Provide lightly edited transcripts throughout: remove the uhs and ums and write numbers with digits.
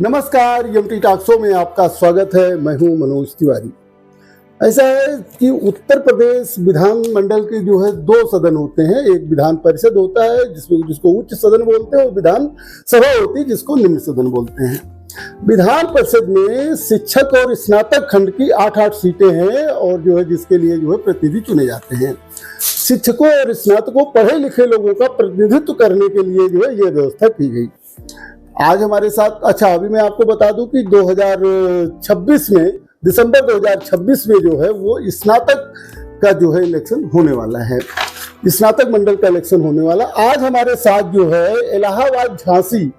नमस्कार, MT talk show में आपका स्वागत है। मैं हूं मनोज तिवारी। ऐसा है कि उत्तर प्रदेश विधानमंडल के जो है दो सदन होते हैं। एक विधान परिषद होता है जिसको उच्च सदन बोलते हैं, और विधान सभा होती है जिसको निम्न सदन बोलते हैं। विधान परिषद में शिक्षक और स्नातक खंड की 8-8 सीटें हैं, और जो है जिसके लिए जो है प्रतिनिधि चुने जाते हैं। शिक्षकों और स्नातकों पढ़े लिखे लोगों का प्रतिनिधित्व करने के लिए जो है ये व्यवस्था की गई। आज हमारे साथ अभी मैं आपको बता दूं कि 2026 में दिसंबर 2026 में जो है वो स्नातक का जो है इलेक्शन होने वाला है। स्नातक मंडल का इलेक्शन होने वाला। आज हमारे साथ जो है इलाहाबाद झांसी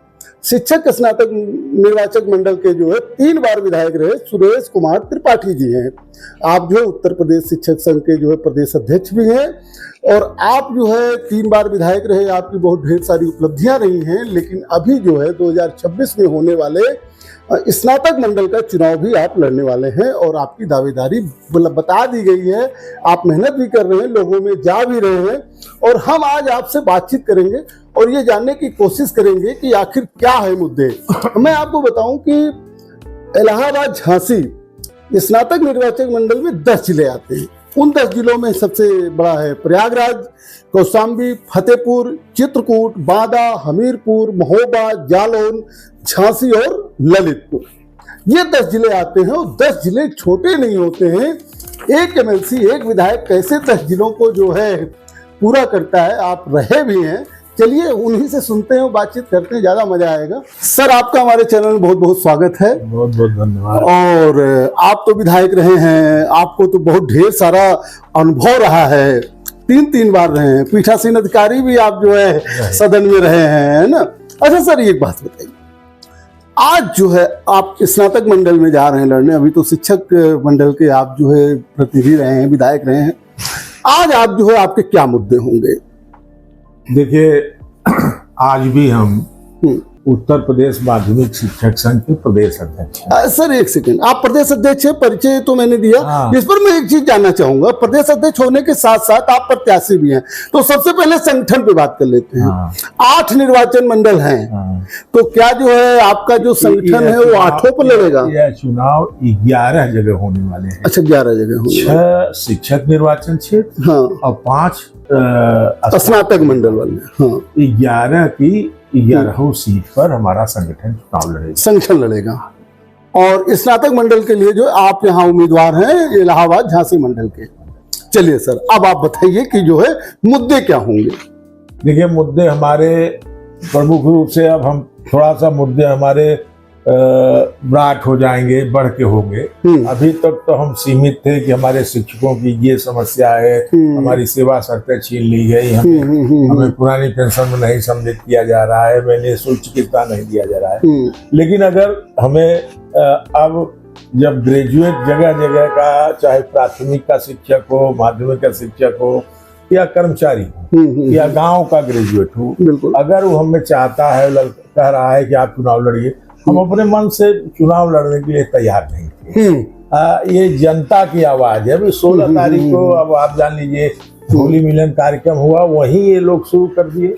शिक्षक स्नातक निर्वाचक मंडल के जो है 3 बार विधायक रहे सुरेश कुमार त्रिपाठी जी हैं। आप जो है उत्तर प्रदेश शिक्षक संघ के जो है प्रदेश अध्यक्ष भी हैं, और आप जो है 3 बार विधायक रहे। आपकी बहुत ढेर सारी उपलब्धियां रही हैं, लेकिन अभी जो है 2026 में होने वाले स्नातक मंडल का चुनाव भी आप लड़ने वाले हैं, और आपकी दावेदारी बता दी गई है। आप मेहनत भी कर रहे हैं, लोगों में जा भी रहे हैं, और हम आज आपसे बातचीत करेंगे और ये जानने की कोशिश करेंगे कि आखिर क्या है मुद्दे। मैं आपको बताऊं कि इलाहाबाद झांसी स्नातक निर्वाचक मंडल में 10 जिले आते हैं। उन 10 जिलों में सबसे बड़ा है प्रयागराज, कौशाम्बी, फतेहपुर, चित्रकूट, बांदा, हमीरपुर, महोबा, जालौन, झांसी और ललितपुर। ये 10 जिले आते हैं, और 10 जिले छोटे नहीं होते हैं। एक एमएलसी, एक विधायक कैसे 10 जिलों को जो है पूरा करता है, आप रहे भी हैं। चलिए उन्हीं से सुनते हैं, बातचीत करते हैं, ज्यादा मजा आएगा। सर, आपका हमारे चैनल में बहुत बहुत स्वागत है। बहुत बहुत धन्यवाद। और आप तो विधायक रहे हैं, आपको तो बहुत ढेर सारा अनुभव रहा है। 3 बार रहे हैं, पीठासीन अधिकारी भी आप जो है सदन में रहे हैं, है ना। अच्छा सर, एक बात बताइए, आज जो है आप स्नातक मंडल में जा रहे हैं लड़ने। अभी तो शिक्षक मंडल के आप जो है प्रतिनिधि रहे हैं, विधायक रहे हैं। आज आप जो है आपके क्या मुद्दे होंगे? देखिए, आज भी हम उत्तर प्रदेश माध्यमिक शिक्षक संघ के प्रदेश अध्यक्ष हैं। सर एक सेकंड, आप प्रदेश अध्यक्ष हैं, परिचय तो मैंने दिया। हाँ। इस पर मैं एक चीज जानना चाहूंगा, प्रदेश अध्यक्ष होने के साथ साथ आप प्रत्याशी भी हैं, तो सबसे पहले संगठन पे बात कर लेते हैं। हाँ। 8 निर्वाचन मंडल हैं। हाँ। तो क्या जो है आपका जो संगठन है वो 8 पर लड़ेगा? यह चुनाव 11 जगह होने वाले हैं। अच्छा, 11 जगह होंगे। 6 शिक्षक निर्वाचन क्षेत्र, हाँ, और 5 स्नातक मंडल वाले। हाँ, 11 की 11 सीट पर हमारा संगठन चुनाव लड़ेगा। संगठन लड़ेगा। और स्नातक मंडल के लिए जो आप यहाँ उम्मीदवार हैं इलाहाबाद झांसी मंडल के। चलिए सर, अब आप बताइए कि जो है मुद्दे क्या होंगे? देखिए, मुद्दे हमारे प्रमुख रूप से, अब हम थोड़ा सा मुद्दे हमारे ब्राट हो जाएंगे, बढ़ के होंगे। अभी तक तो हम सीमित थे कि हमारे शिक्षकों की ये समस्या है, हमारी सेवा शर्तें छीन ली गई, हमें पुरानी पेंशन में नहीं सम्मिलित किया जा रहा है, मैंने निःशुल्क चिकित्सा नहीं दिया जा रहा है। लेकिन अगर हमें अब जब ग्रेजुएट जगह जगह का, चाहे प्राथमिक का शिक्षक हो, माध्यमिक का शिक्षक हो, या कर्मचारी हो, या गांव का ग्रेजुएट हो, अगर वो हमें चाहता है, कह रहा है कि आप चुनाव लड़िए, हम अपने मन से चुनाव लड़ने के लिए तैयार नहीं थे। ये जनता की आवाज है। अभी 16 तारीख को, अब आप जान लीजिए, होली मिलन कार्यक्रम हुआ, वहीं ये लोग शुरू कर दिए।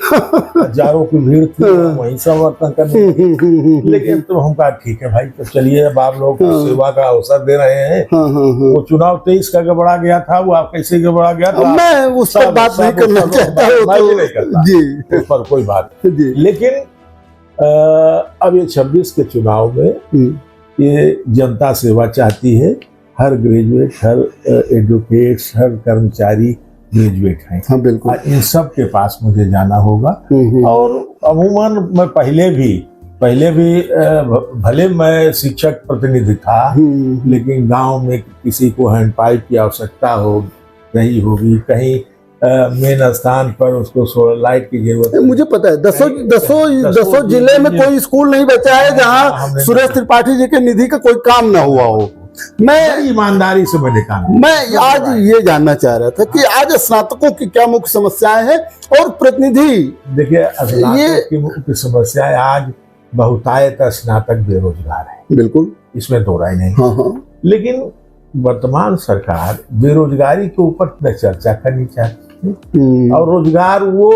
हजारों की भीड़ थी, वहीं समर्थन करने। लेकिन तो हम कहा ठीक है भाई, तो चलिए, अब आप लोग सेवा का अवसर दे रहे हैं। वो चुनाव 23 का गड़बड़ा गया था, वो आप कैसे गड़बड़ा गया था, मैं उस पर बात नहीं करना चाहता हूं, उस पर कोई बात। लेकिन अब ये 26 के चुनाव में ये जनता सेवा चाहती है। हर ग्रेजुएट, हर एडवोकेट्स, हर कर्मचारी ग्रेजुएट हैं। हाँ, बिल्कुल। इन सब के पास मुझे जाना होगा। और अमूमन मैं पहले भी भले मैं शिक्षक प्रतिनिधि था, लेकिन गांव में किसी को हैंड पाइप की आवश्यकता हो रही होगी, कहीं मेन स्थान पर उसको सोलर लाइट की जरूरत है। मुझे पता है, 10 जिले में कोई स्कूल नहीं बचा है जहां सुरेश त्रिपाठी जी के निधि का कोई काम ना हुआ हो। मैं ईमानदारी से मैंने काम, मैं आज ये जानना चाह रहा था कि आज स्नातकों की क्या मुख्य समस्याएं हैं, और प्रतिनिधि। देखिए, स्नातक की मुख्य समस्याएं आज बहुतायत स्नातक बेरोजगार है। बिल्कुल, इसमें दो राय नहीं। हाँ। लेकिन वर्तमान सरकार बेरोजगारी के ऊपर चर्चा करनी चाहती है, और रोजगार वो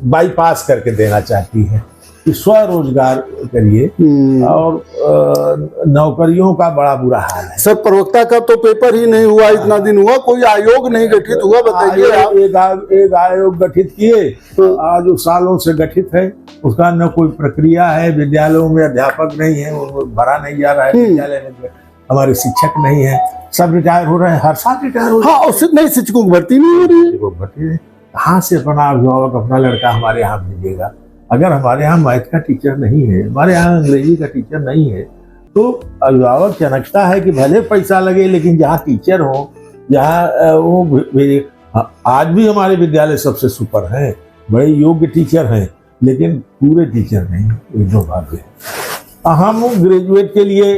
बाईपास करके देना चाहती है। कि स्वरोजगार करिए, और नौकरियों का बड़ा बुरा हाल है। सर, प्रवक्ता का तो पेपर ही नहीं हुआ, इतना दिन हुआ, कोई आयोग नहीं गठित हुआ, बताइए आप। एक आयोग गठित किए, जो सालों से गठित है, उसका न कोई प्रक्रिया है, विद्यालयों में अध्यापक नहीं है, वो भरा नहीं जा रहा है, विद्यालय में हमारे शिक्षक नहीं है, सब रिटायर हो रहे हैं, हर साल रिटायर हो रहे हैं। हाँ, उससे नहीं, शिक्षकों की भर्ती नहीं हो रही है। भर्ती कहाँ से अपना अभिभावक अपना लड़का हमारे यहाँ भेजेगा? अगर हमारे यहाँ मैथ का टीचर नहीं है, हमारे यहाँ अंग्रेजी का टीचर नहीं है, तो अभिभावक चनकता है कि भले पैसा लगे लेकिन जहाँ टीचर हो, जहाँ वो भेजे। आज भी हमारे विद्यालय सबसे सुपर हैं, बड़े योग्य टीचर हैं, लेकिन पूरे टीचर नहीं, एक दो बात है। हम ग्रेजुएट के लिए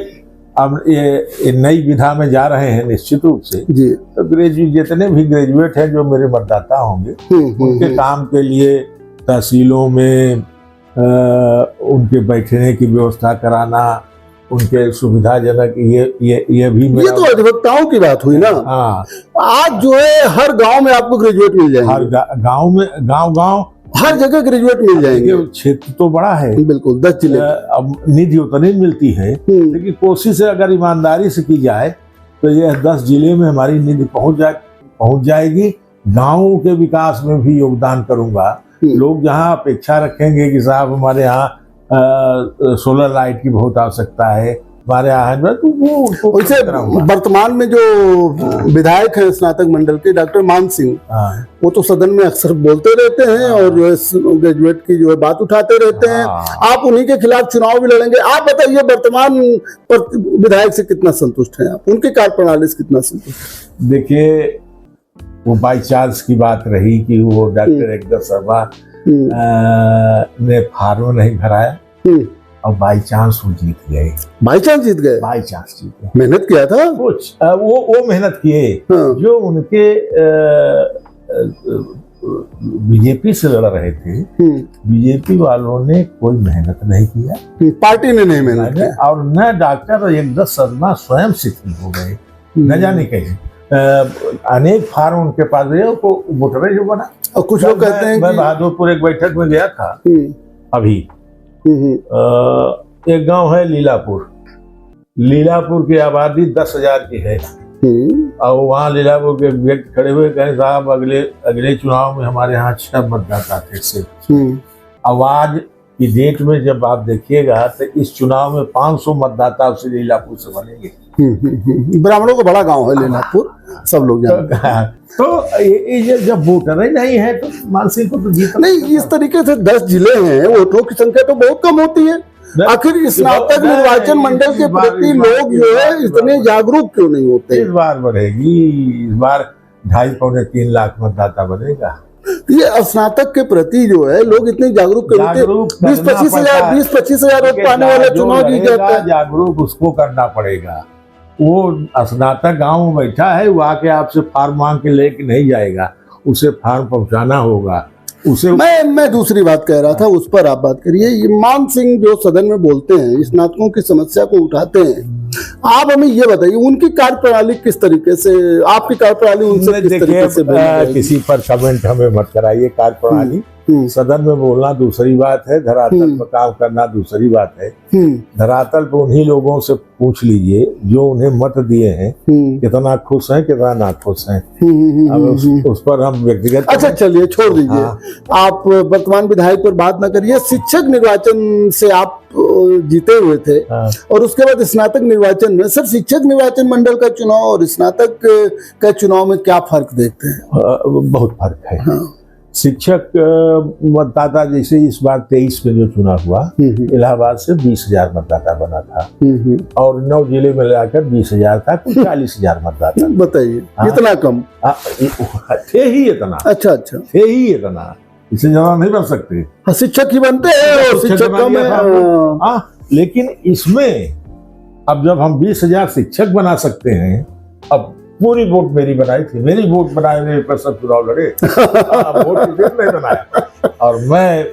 अब ये नई विधा में जा रहे हैं निश्चित रूप से जी। तो ग्रेजुएट जितने भी ग्रेजुएट हैं जो मेरे मतदाता होंगे, उनके काम के लिए तहसीलों में उनके बैठने की व्यवस्था कराना, उनके सुविधाजनक ये भी ये तो अधिवक्ताओं की बात हुई ना। हाँ, आज जो है हर गांव में आपको ग्रेजुएट मिल जाएंगे, हर गांव में, गांव हर जगह ग्रेजुएट मिल जाएंगे। क्षेत्र तो बड़ा है, बिल्कुल, 10 जिले। अब निधि उतनी मिलती है, लेकिन कोशिश अगर ईमानदारी से की जाए तो यह 10 जिले में हमारी निधि पहुंच जाएगी। गाँवों के विकास में भी योगदान करूंगा। लोग जहाँ अपेक्षा रखेंगे कि साहब हमारे यहाँ सोलर लाइट की बहुत आवश्यकता है, हमारे यहाँ तो वो वैसे वर्तमान में जो विधायक हैं स्नातक मंडल के, डॉक्टर मान सिंह, वो तो सदन में अक्सर बोलते रहते हैं और ग्रेजुएट की जो है बात उठाते रहते हैं। आप उन्हीं के खिलाफ चुनाव भी लड़ेंगे। आप बताइए, वर्तमान विधायक से कितना संतुष्ट हैं आप, उनके कार्यप्रणाली से कितना संतुष्ट? देखिए, वो बाई चांस की बात रही कि वो डॉक्टर एकदम शर्मा ने फार्म नहीं भराया और बाई चांस वो जीत गए। बाई चांस जीत गए? बाई चांस जीत गए। मेहनत किया था कुछ वो मेहनत किए। जो उनके बीजेपी से लड़ रहे थे, बीजेपी वालों ने कोई मेहनत नहीं किया, पार्टी ने नहीं मेहनत किया, और न डॉक्टर एकदम शर्मा स्वयं शिथिल हो गए, न जाने कैसे। अनेक फार्म उनके पास गए, वोटर जो बना। और कुछ लोग कहते हैं मैं बहादुरपुर एक बैठक में गया था अभी। एक गांव है लीलापुर की आबादी 10,000 की है, और वहाँ लीलापुर के व्यक्ति खड़े हुए कहे साहब अगले चुनाव में हमारे यहाँ 6 मतदाता थे सिर्फ। आवाज की डेट में जब आप देखिएगा तो इस चुनाव में 500 मतदाता उसे लीलापुर से बनेंगे। ब्राह्मणों का बड़ा गांव है लीलापुर, सब लोग जानते हैं। तो ये जब वोटर ही नहीं है तो मानसिंह को तो जीत नहीं। इस तरीके से 10 जिले हैं, वोटरों की संख्या तो बहुत कम होती है। आखिर स्नातक निर्वाचन मंडल के प्रति लोग जो है इतने जागरूक क्यों नहीं होते? इस बार बढ़ेगी, इस बार 2.5-3 लाख मतदाता बनेगा। ये स्नातक के प्रति जो है लोग इतने जागरूक क्यों होते? 20-25 हजार वोट पाने वाला चुनाव जीत जाता है। जागरूक उसको करना पड़ेगा। वो स्नातक गांव में बैठा है, वो आके आपसे फार्म मांग के लेके नहीं जाएगा, उसे फार्म पहुंचाना होगा उसे। मैं दूसरी बात कह रहा था, उस पर आप बात करिए। ये मान सिंह जो सदन में बोलते हैं, स्नातकों की समस्या को उठाते हैं, आप हमें ये बताइए उनकी कार्यप्रणाली किस तरीके से, आपकी कार्यप्रणाली उनसे किस तरीके से? किसी पर कमेंट हमें मत कराइए। कार्यप्रणाली सदन में बोलना दूसरी बात है, धरातल पर काम करना दूसरी बात है। धरातल पर उन्हीं लोगों से पूछ लीजिए जो उन्हें मत दिए हैं, कितना खुश हैं कितना ना खुश हैं। अब उस पर हम व्यक्तिगत। अच्छा चलिए, छोड़ दीजिए। आप वर्तमान विधायक पर बात ना करिए। शिक्षक निर्वाचन से आप जीते हुए थे, और उसके बाद स्नातक निर्वाचन में, सर शिक्षक निर्वाचन मंडल का चुनाव और स्नातक का चुनाव में क्या फर्क देखते हैं? बहुत फर्क है। शिक्षक मतदाता जैसे इस बार 23 में जो चुनाव हुआ, इलाहाबाद से 20,000 मतदाता बना था, और 9 जिले में लाकर 20,000 था, कुछ 40,000 मतदाता। बताइए, इतना कम थे ही इतना। अच्छा थे ही इतना, इससे ज्यादा नहीं बन सकते। शिक्षक ही बनते हैं और शिक्षक कम है। लेकिन इसमें अब जब हम 20,000 शिक्षक बना सकते हैं, अब पूरी वोट मेरी बनाई थी, मेरी वोट बनाए पर सब चुनाव लड़े। वोट नहीं बनाया, और मैं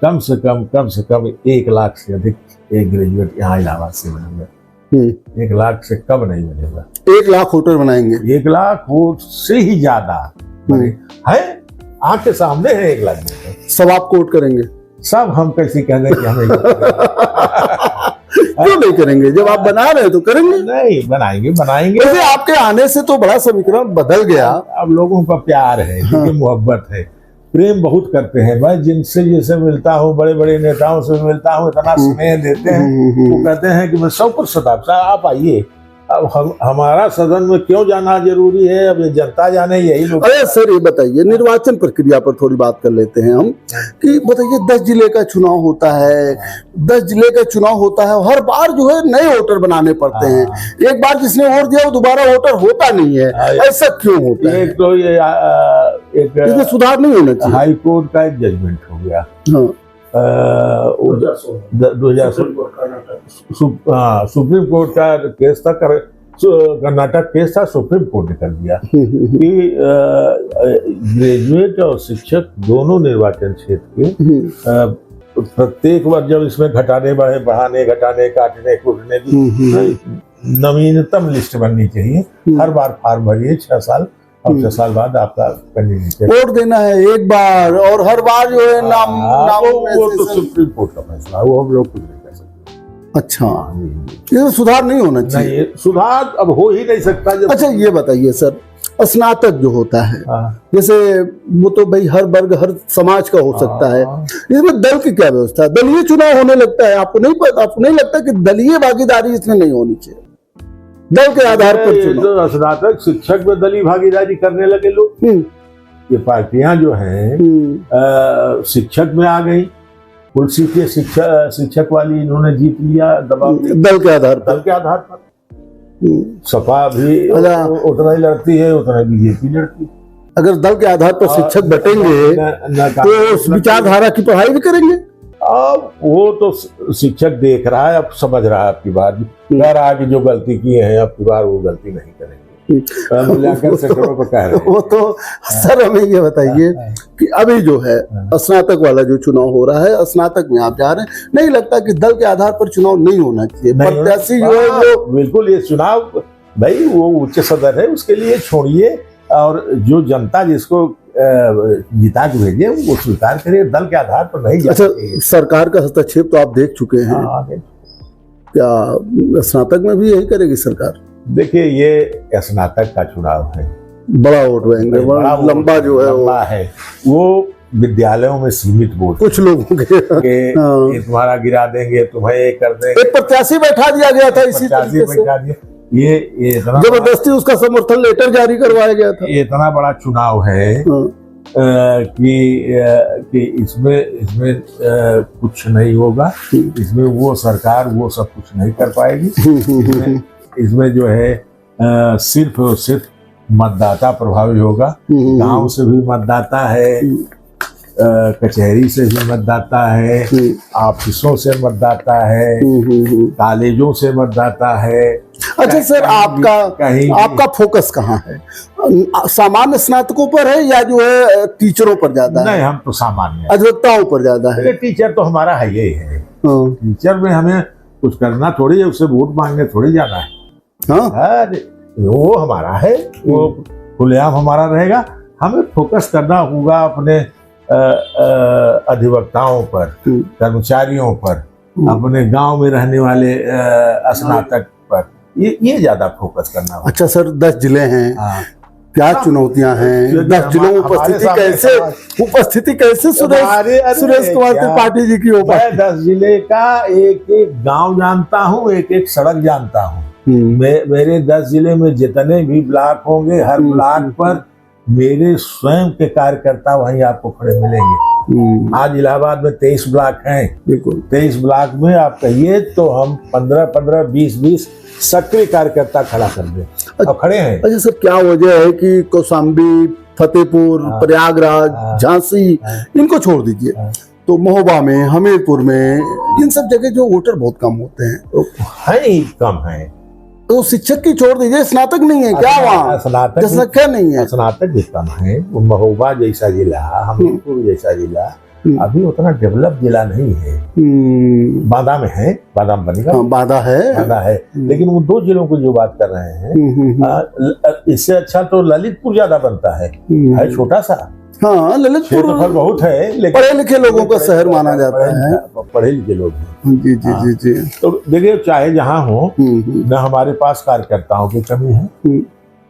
कम से कम 1 लाख से अधिक एक ग्रेजुएट यहाँ इलाहाबाद से बनेगा। 1 लाख से कम नहीं बनेगा। 1 लाख वोटर बनाएंगे? 1 लाख वोट से ही ज्यादा है। आंख के सामने है 1 लाख। सब आपको वोट करेंगे? सब हम कैसे कह दें कि हमें क्यों नहीं करेंगे? जब आप बना रहे हैं तो करेंगे। नहीं, बनाएंगे बनाएंगे। वैसे आपके आने से तो बड़ा समीकरण बदल गया। अब लोगों का प्यार है, हाँ। मोहब्बत है, प्रेम बहुत करते हैं भाई। जिनसे जैसे मिलता हूँ, बड़े बड़े नेताओं से मिलता हूँ, इतना स्नेह देते हैं। वो कहते हैं कि मैं 100% आप आइए। अब हमारा सदन में क्यों जाना जरूरी है? अब ये जनता जाने, यही लोग। अरे सर ये बताइए, निर्वाचन प्रक्रिया पर थोड़ी बात कर लेते हैं हम कि बताइए 10 जिले का चुनाव होता है, 10 जिले का चुनाव होता है, हर बार जो है नए वोटर बनाने पड़ते हैं। एक बार जिसने वोट दिया वो दोबारा वोटर होता नहीं है, ऐसा क्यों होता है? एक तो ये इसमें सुधार नहीं होना चाहिए। हाई कोर्ट का एक जजमेंट हो गया। हाँ। 2000 सुप्रीम कोर्ट का केस था, कर्नाटक केस था, सुप्रीम कोर्ट ने कर दिया कि ग्रेजुएट और शिक्षक दोनों निर्वाचन क्षेत्र के प्रत्येक बार जब इसमें घटाने बढ़ाने घटाने काटने कूटने की नवीनतम लिस्ट बननी चाहिए। हर बार फॉर्म भरिए 6 साल और 6 साल बाद आपका कैंडिडेट वोट देना है एक बार, और हर बार जो है नाम वो तो सुप्रीम कोर्ट का फैसला, वो हम लोग कुछ नहीं कर सकते। अच्छा, ये सुधार नहीं होना चाहिए। नहीं, सुधार अब हो ही नहीं सकता जब। अच्छा ये बताइए सर, स्नातक जो होता है, जैसे वो तो भाई हर वर्ग हर समाज का हो सकता है, इसमें दल की क्या व्यवस्था है? दलीय चुनाव होने लगता है, आपको नहीं लगता कि दलीय भागीदारी इसमें नहीं होनी चाहिए? दल के आधार पर चुनाव। स्नातक शिक्षक में दलीय भागीदारी करने लगे लोग। ये पार्टियां जो हैं शिक्षक में आ गई, कुल सीटें शिक्षक वाली इन्होंने जीत लिया दबाव दल के आधार पर। सपा भी उतना ही लड़ती है, उतना बीजेपी लड़ती है। अगर दल के आधार पर शिक्षक बटेंगे तो उस विचारधारा की पढ़ाई भी करेंगे। अब वो तो शिक्षक देख रहा है, अब समझ रहा है आपकी बात, कह रहा है कि जो गलती की है अब की बार वो गलती नहीं करेंगे। मूल्यांकन सेक्टरों पर कह रहे हैं। वो तो सर हमें ये बताइए कि अभी जो है स्नातक वाला जो चुनाव हो रहा है, स्नातक में आप जा रहे हैं, नहीं लगता कि दल के आधार पर चुनाव नहीं होना चाहिए? प्रत्याशी जो है वो बिल्कुल, ये चुनाव भाई वो उच्च सदन है, उसके लिए छोड़िए, और जो जनता जिसको जिता के भेजे वो स्वीकार करे, दल के आधार पर नहीं। अच्छा, सरकार का हस्तक्षेप तो आप देख चुके हैं, क्या स्नातक में भी यही करेगी सरकार? देखिए, ये स्नातक का चुनाव है, बड़ा वोट बैंक है, बड़ा लंबा जो है लंबा है। वो विद्यालयों में सीमित वोट कुछ लोगों के तुम्हारा गिरा देंगे, तुम्हें ये कर देंगे। एक प्रत्याशी बैठा दिया गया था इसी तरीके से, ये इतना जबरदस्ती उसका समर्थन लेटर जारी करवाया गया था। ये इतना बड़ा चुनाव है कि इसमें कुछ नहीं होगा, इसमें वो सरकार वो सब कुछ नहीं कर पाएगी। इसमें जो है सिर्फ और सिर्फ मतदाता प्रभावी होगा। गांव से भी मतदाता है, कचहरी से भी मतदाता है, ऑफिसों से मतदाता है, कॉलेजों से मतदाता है। अच्छा सर, आपका फोकस कहाँ है? सामान्य स्नातकों पर है या जो है टीचरों पर ज्यादा है? नहीं, हम तो सामान्य अधिवक्ताओं पर ज्यादा है। टीचर तो हमारा है ही है। टीचर में हमें कुछ करना थोड़ी है, उससे वोट मांगने थोड़ी जाना है। वो हमारा है, वो खुलेआम हमारा रहेगा। हमें फोकस करना होगा अपने अधिवक्ताओं पर, कर्मचारियों पर, अपने गांव में रहने वाले स्नातक पर, ये ज्यादा फोकस करना होगा। अच्छा सर, 10 जिले हैं, क्या चुनौतियां हैं? 10 जिलों में उपस्थिति कैसे सुरेश कुमार त्रिपाठी जी की हो पाई? 10 जिले का एक एक गांव जानता हूँ, एक एक सड़क जानता हूँ। मेरे 10 जिले में जितने भी ब्लॉक होंगे, हर ब्लॉक पर मेरे स्वयं के कार्यकर्ता वहीं आपको खड़े मिलेंगे। आज इलाहाबाद में 23 ब्लॉक हैं। बिल्कुल, 23 ब्लॉक में आप कहिए तो हम 15-15, 20-20 सक्रिय कार्यकर्ता खड़ा कर दें, अब खड़े हैं। अच्छा सर, क्या वजह है कि कौशाम्बी, फतेहपुर, प्रयागराज, झांसी, इनको छोड़ दीजिए तो महोबा में, हमीरपुर में, इन सब जगह जो वोटर बहुत कम होते हैं? है, कम है। तो शिक्षक की छोड़ दीजिए, स्नातक नहीं है क्या वहाँ? स्नातक नहीं है, स्नातक भी कम है। महोबा जैसा जिला, हमीरपुर जैसा जिला अभी उतना डेवलप जिला नहीं है। बांदा में है, बादाम बनेगा, बांदा है, लेकिन वो 2 जिलों की जो बात कर रहे हैं, इससे अच्छा तो ललितपुर ज्यादा बनता है छोटा सा। हाँ, ललितपुर क्षेत्रफल बहुत है, लेकिन पढ़े लिखे लोगों का शहर माना जाता है। पढ़े लिखे लोग हैं। जी जी जी जी। तो देखिए, चाहे जहाँ हो, न हमारे पास कार्यकर्ताओं की कमी है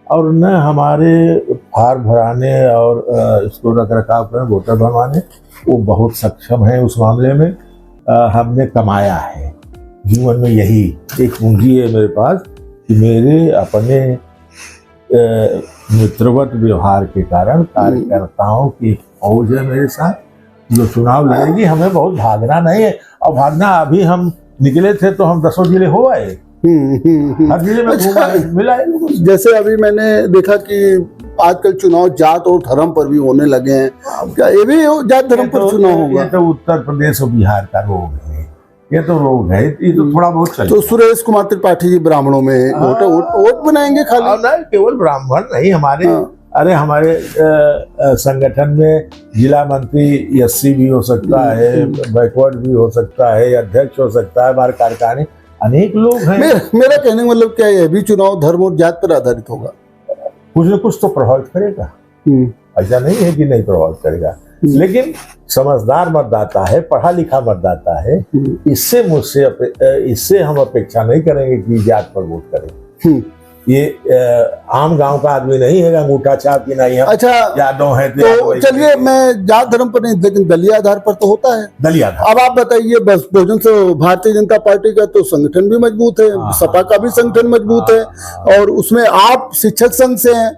और न हमारे फार्म भराने और इसको रख रखाव करने, वोटर बनवाने, वो बहुत सक्षम है उस मामले में। हमने कमाया है जीवन में, यही एक पूंजी है मेरे पास कि मेरे अपने मित्रवत व्यवहार के कारण कार्यकर्ताओं की फौज है मेरे साथ, जो चुनाव लड़ेगी। हमें बहुत भागना नहीं है, और भागना, अभी हम निकले थे तो हम 10 जिले हो आए, हर जिले में घूमा है, मिला है लोगों से। जैसे अभी मैंने देखा कि आजकल चुनाव जात और धर्म पर भी होने लगे हैं, क्या ये भी जात धर्म पर चुनाव होगा? ये तो उत्तर प्रदेश और बिहार का रोग है, ये तो रोग है, ये तो थोड़ा बहुत चल। तो सुरेश कुमार त्रिपाठी जी ब्राह्मणों में वोट बनाएंगे खाली? नहीं, केवल ब्राह्मण नहीं, हमारे अरे हमारे संगठन में जिला मंत्री एससी भी हो सकता है, बैकवर्ड भी हो सकता है, अध्यक्ष हो सकता है, हमारे कार्यकारिणी अनेक लोग हैं। मेरा कहने का मतलब क्या है, भी चुनाव धर्म और जात पर आधारित होगा? कुछ न कुछ तो प्रभावित करेगा, ऐसा नहीं है कि नहीं प्रभावित करेगा, लेकिन समझदार मतदाता है, पढ़ा लिखा मतदाता है, इससे हम अपेक्षा नहीं करेंगे कि जात पर वोट करें। ये आम गांव का आदमी नहीं है, अंगूठा छाप की नहीं है। अच्छा, यादव है तो चलिए, मैं जात धर्म पर नहीं, लेकिन दलीय आधार पर तो होता है। दलीय आधार। अब आप बताइए, बस बहुजन से भारतीय जनता पार्टी का तो संगठन भी मजबूत है, सपा का भी संगठन मजबूत है, और उसमें आप शिक्षक संघ से हैं।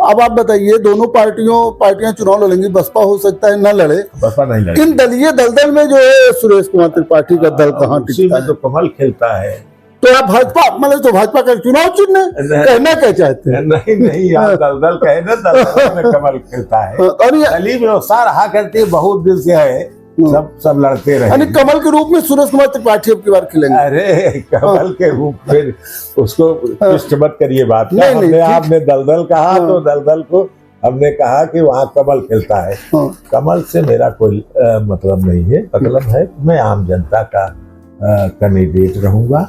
अब आप बताइए, दोनों पार्टियां चुनाव लड़ेंगी, बसपा हो सकता है न लड़े, बसपा नहीं लड़े। इन दलीय दलदल में जो है सुरेश कुमार त्रिपाठी का दल कहाँ टिकता है? तो कमल खेलता है। तो आप भाजपा, मतलब तो भाजपा का चुनाव चिन्ह कहना क्या चाहते हैं? नहीं, आप दलदल कहे ना, दलदल में कमल खेलता है। और ये दलीय व्यवस्था रहा करती है, बहुत दिन से है, सब लड़ते रहे। यानी कमल के रूप में सुरेश कुमार त्रिपाठी अब की बार खिलेंगे? अरे कमल के रूप में उसको पुष्ट मत करिए बात। आपने दलदल कहा, तो दलदल को हमने कहा कि वहाँ कमल खिलता है। कमल से मेरा कोई मतलब नहीं है। मतलब है मैं आम जनता का कैंडिडेट रहूंगा।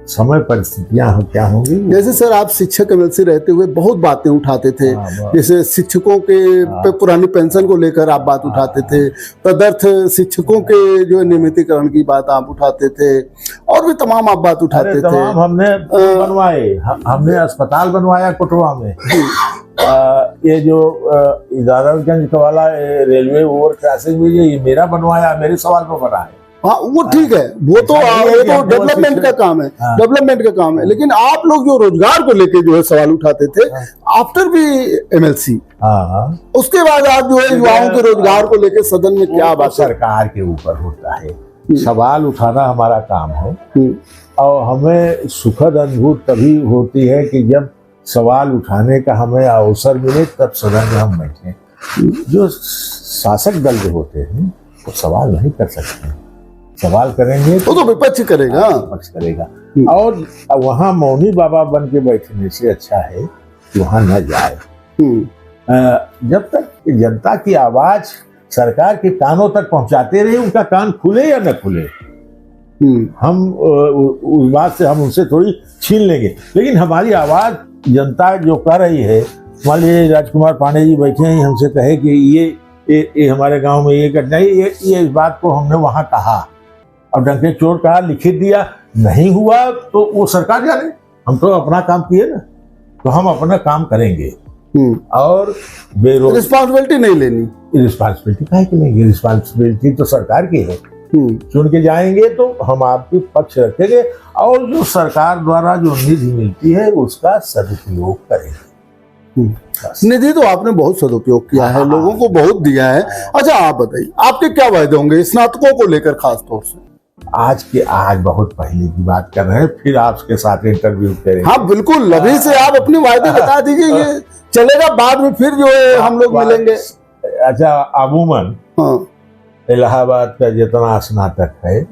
समय परिस्थितियां क्या होंगी। जैसे सर, आप शिक्षक एमएलसी रहते हुए बहुत बातें उठाते थे, जैसे शिक्षकों के पुरानी पेंशन को लेकर आप बात उठाते थे, तदर्थ शिक्षकों के जो नियमितीकरण की बात आप उठाते थे, और भी तमाम आप बात उठाते थे। हमने बनवाए, हमने अस्पताल बनवाया कोटवा में। ये जो इजाजतगंज वाला रेलवे ओवर क्रॉसिंग में, ये मेरा बनवाया, मेरे सवाल पर बना है। हाँ, वो ठीक है, वो तो डेवलपमेंट का काम है, डेवलपमेंट का काम है। लेकिन आप लोग जो रोजगार को लेके जो है सवाल उठाते थे आफ्टर भी एमएलसी, उसके बाद आप जो है युवाओं के रोजगार को लेके सदन में क्या बात? सरकार के ऊपर होता है, सवाल उठाना हमारा काम है, और हमें सुखद अनुभूति तभी होती है कि जब सवाल उठाने का हमें अवसर मिले, तब सदन में हम बैठे। जो शासक दल जो होते हैं वो सवाल नहीं कर सकते, सवाल करेंगे तो विपक्ष करेगा, विपक्ष करेगा। और वहाँ मौनी बाबा बन के बैठने से अच्छा है कि वहाँ न जाए। जब तक जनता की आवाज सरकार के कानों तक पहुंचाते रहे, उनका कान खुले या न खुले, हम उस बात से हम उनसे थोड़ी छीन लेंगे। लेकिन हमारी आवाज जनता जो कर रही है, मान लीजिए राजकुमार पांडे जी बैठे हैं, हमसे कहे कि ये हमारे गांव में ये घटना, ये इस बात को हमने वहां कहा, अब डंके चोर कहा, लिखित दिया, नहीं हुआ तो वो सरकार जाने, हम तो अपना काम किए ना, तो हम अपना काम करेंगे। और रिस्पॉन्सिबिलिटी नहीं लेनी। रिस्पॉन्सिबिलिटी काहे की लेंगे? रिस्पॉन्सिबिलिटी तो सरकार की है। चुन के जाएंगे तो हम आपके पक्ष रखेंगे, और जो सरकार द्वारा जो निधि मिलती है उसका सदुपयोग करेंगे। निधि तो आपने बहुत सदुपयोग किया है, लोगों को बहुत दिया है। अच्छा, आप बताइए, आपके क्या वायदे होंगे स्नातकों को लेकर खास तौर से? आज बहुत पहले की बात कर रहे हैं, फिर आपके साथ इंटरव्यू करेंगे। हाँ बिल्कुल, अभी से आप अपने वायदे बता दीजिए, ये चलेगा, बाद में फिर जो है हम लोग मिलेंगे। अच्छा, अमूमन इलाहाबाद का जितना स्नातक है,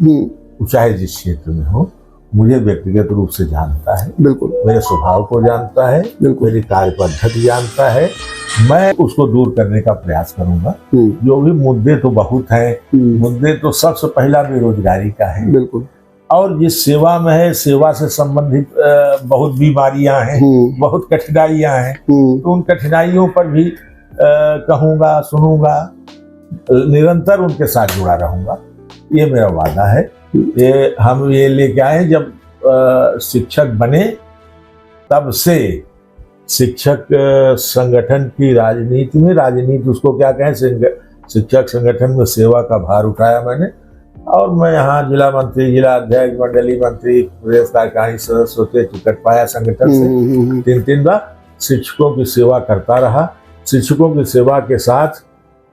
चाहे जिस क्षेत्र में हो, मुझे व्यक्तिगत रूप से जानता है, बिल्कुल मेरे स्वभाव को जानता है, बिल्कुल मेरी कार्य पद्धति जानता है। मैं उसको दूर करने का प्रयास करूंगा। जो भी मुद्दे तो बहुत हैं, मुद्दे तो सबसे पहला बेरोजगारी का है, बिल्कुल, और जिस सेवा में है, सेवा से संबंधित बहुत बीमारियां हैं, बहुत कठिनाइयां हैं, तो उन कठिनाइयों पर भी कहूँगा, सुनूंगा, निरंतर उनके साथ जुड़ा रहूंगा, ये मेरा वादा है। ये हम ये लेके आए, जब शिक्षक बने तब से शिक्षक संगठन की राजनीति में, राजनीति उसको क्या कहें, शिक्षक संगठन में सेवा का भार उठाया मैंने। और मैं यहाँ जिला मंत्री, जिला अध्यक्ष, मंडलीय मंत्री, प्रदेश कार्यकारिणी सदस्य होते टिकट पाया संगठन से 3 बार। शिक्षकों की सेवा करता रहा, शिक्षकों की सेवा के साथ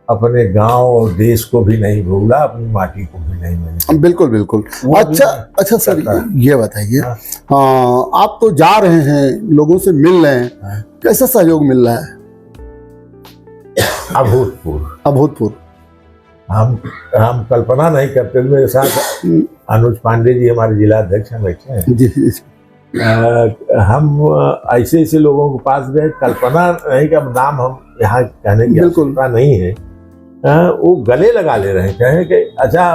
अपने गांव और देश को भी नहीं भूला, अपनी माटी को भी नहीं मैंने। बिल्कुल बिल्कुल। अच्छा सर, ये बताइए, आप तो जा रहे हैं, लोगों से मिल रहे हैं, कैसा सहयोग मिल रहा है? अभूतपूर्व। हम कल्पना नहीं करते। मेरे साथ अनुज पांडे जी हमारे जिला अध्यक्ष हैं, बैठे हैं जी। हम ऐसे लोगों के पास गए, कल्पना नहीं कि अब नाम हम यहाँ कहने की आवश्यकता नहीं है। वो गले लगा ले रहे हैं, कहें कि अच्छा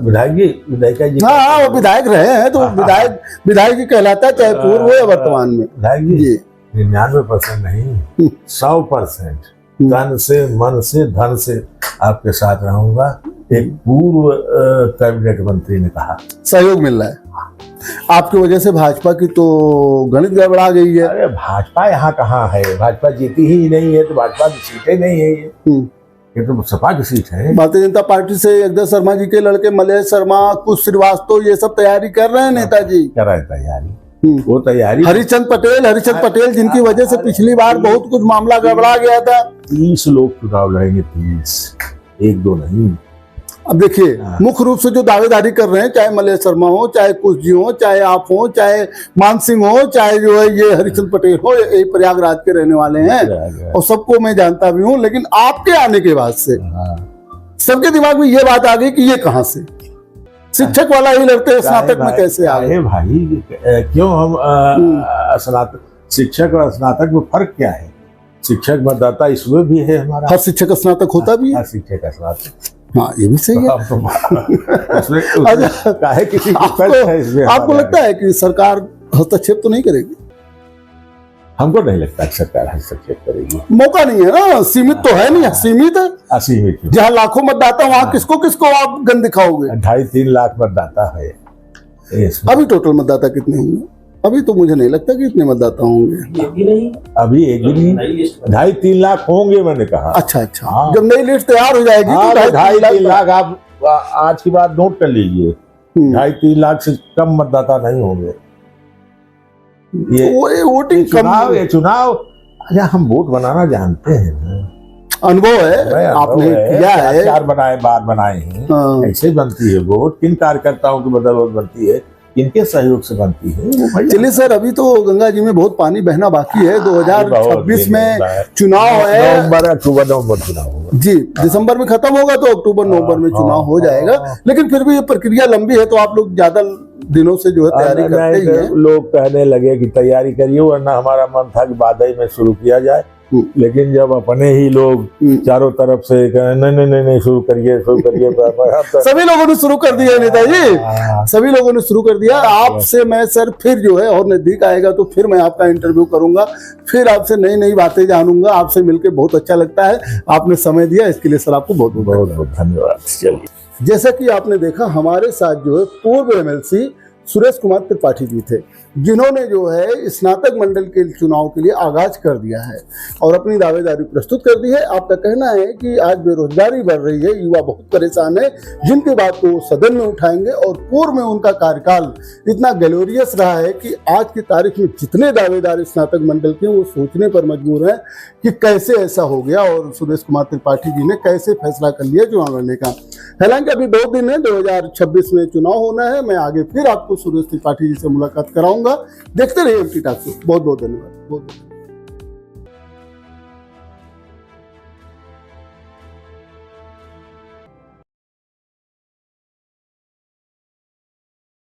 विधायक जी, विधायिका जी। हाँ, वो विधायक रहे हैं तो विधायक ही कहलाता है, चाहे पूर्व हो या वर्तमान में। विधायक जी 99% नहीं, 100% तन से, मन से, धन से आपके साथ रहूंगा, एक पूर्व कैबिनेट मंत्री ने कहा। सहयोग मिल रहा है आपकी वजह से। भाजपा की तो गणित गड़बड़ा गई है। अरे भाजपा यहाँ कहाँ है, भाजपा जीती ही नहीं है, तो भाजपा की सीटें नहीं है ये तो सपा की सीट है। भारतीय जनता पार्टी से जगदीश शर्मा जी के लड़के मलेश शर्मा, कुछ श्रीवास्तव, ये सब तैयारी कर रहे हैं नेताजी। कर रहे हैं तैयारी, वो तैयारी। हरिचंद पटेल जिनकी वजह से पिछली बार बहुत कुछ मामला गड़बड़ा गया था। 30 लोग चुनाव लड़ेंगे, 30, 1-2 नहीं। अब देखिए, मुख्य रूप से जो दावेदारी कर रहे हैं, चाहे मलेश शर्मा हो, चाहे कुछ जी हो, चाहे आप हो, चाहे मान सिंह हो, चाहे जो है ये हरिचंद पटेल हो, ये प्रयागराज के रहने वाले हैं और सबको मैं जानता भी हूँ। लेकिन आपके आने के बाद से सबके दिमाग में ये बात आ गई कि ये कहाँ से शिक्षक वाला ही लड़ते हैं, स्नातक में कैसे आ गए? भाई क्यों हम स्नातक, शिक्षक और स्नातक में फर्क क्या है? शिक्षक मतदाता इसमें भी है हमारा। हर शिक्षक स्नातक होता भी है। हर शिक्षक का स्नातक, हाँ, ये भी सही है। आपको लगता है कि सरकार हस्तक्षेप तो नहीं करेगी? हमको नहीं लगता कि सरकार हस्तक्षेप करेगी। मौका नहीं है ना, सीमित तो है नहीं, सीमित है। असीमित जहाँ लाखों मतदाता, वहाँ किसको आप गन दिखाओगे? 2.5-3 लाख मतदाता है। अभी टोटल मतदाता कितने होंगे? अभी तो मुझे नहीं लगता कि इतने मतदाता होंगे। अभी एक भी नहीं, 2.5-3 लाख होंगे मैंने कहा। अच्छा। जब नई लिस्ट तैयार हो जाएगी तो 2.5-3 लाख आप आज की बात नोट कर लीजिए। 2.5-3 लाख से कम मतदाता नहीं होंगे। ये वोटिंग चुनाव, अच्छा हम वोट बनाना जानते हैं, अनुभव है, आपने किया है, 4 बार बनाए हैं। ऐसे बनती है वोट, किन कार्यकर्ताओं की बदौलत बनती है, किनके सहयोग से बनती है। चलिए सर, अभी तो गंगा जी में बहुत पानी बहना बाकी है। 2026 में चुनाव है, अक्टूबर नवंबर चुनाव होगा जी। दिसंबर में खत्म होगा तो अक्टूबर नवंबर में चुनाव हो जाएगा। लेकिन फिर भी ये प्रक्रिया लंबी है, तो आप लोग ज्यादा दिनों से जो है तैयारी करते ही हैं। लोग कहने लगे कि तैयारी करिए, वरना हमारा मन था कि बादई में शुरू किया जाए। लेकिन जब अपने ही लोग चारों तरफ से नहीं शुरू करिए सभी लोगों ने शुरू कर दिया नेताजी, सभी लोगों ने शुरू कर दिया। आपसे मैं सर फिर जो है और नजदीक आएगा तो फिर मैं आपका इंटरव्यू करूंगा, फिर आपसे नई नई बातें जानूंगा। आपसे मिलकर बहुत अच्छा लगता है, आपने समय दिया, इसके लिए सर आपको बहुत बहुत धन्यवाद। चलिए, जैसा कि आपने देखा, हमारे साथ जो है पूर्व MLC सुरेश कुमार त्रिपाठी जी थे, जिन्होंने जो है स्नातक मंडल के चुनाव के लिए आगाज कर दिया है और अपनी दावेदारी प्रस्तुत कर दी है। आपका कहना है कि आज बेरोजगारी बढ़ रही है, युवा बहुत परेशान है, जिनकी बात को वो सदन में उठाएंगे। और पूर्व में उनका कार्यकाल इतना ग्लोरियस रहा है कि आज की तारीख में जितने दावेदार स्नातक मंडल के, वो सोचने पर मजबूर हैं कि कैसे ऐसा हो गया और सुरेश कुमार त्रिपाठी जी ने कैसे फैसला कर लिया चुनाव लड़ने का। हालांकि अभी 2 दिन है, 2026 में चुनाव होना है। मैं आगे फिर आपको सुरेश त्रिपाठी जी से मुलाकात कराऊंगा। देखते रहिए एमटी टॉक शो। बहुत बहुत धन्यवाद।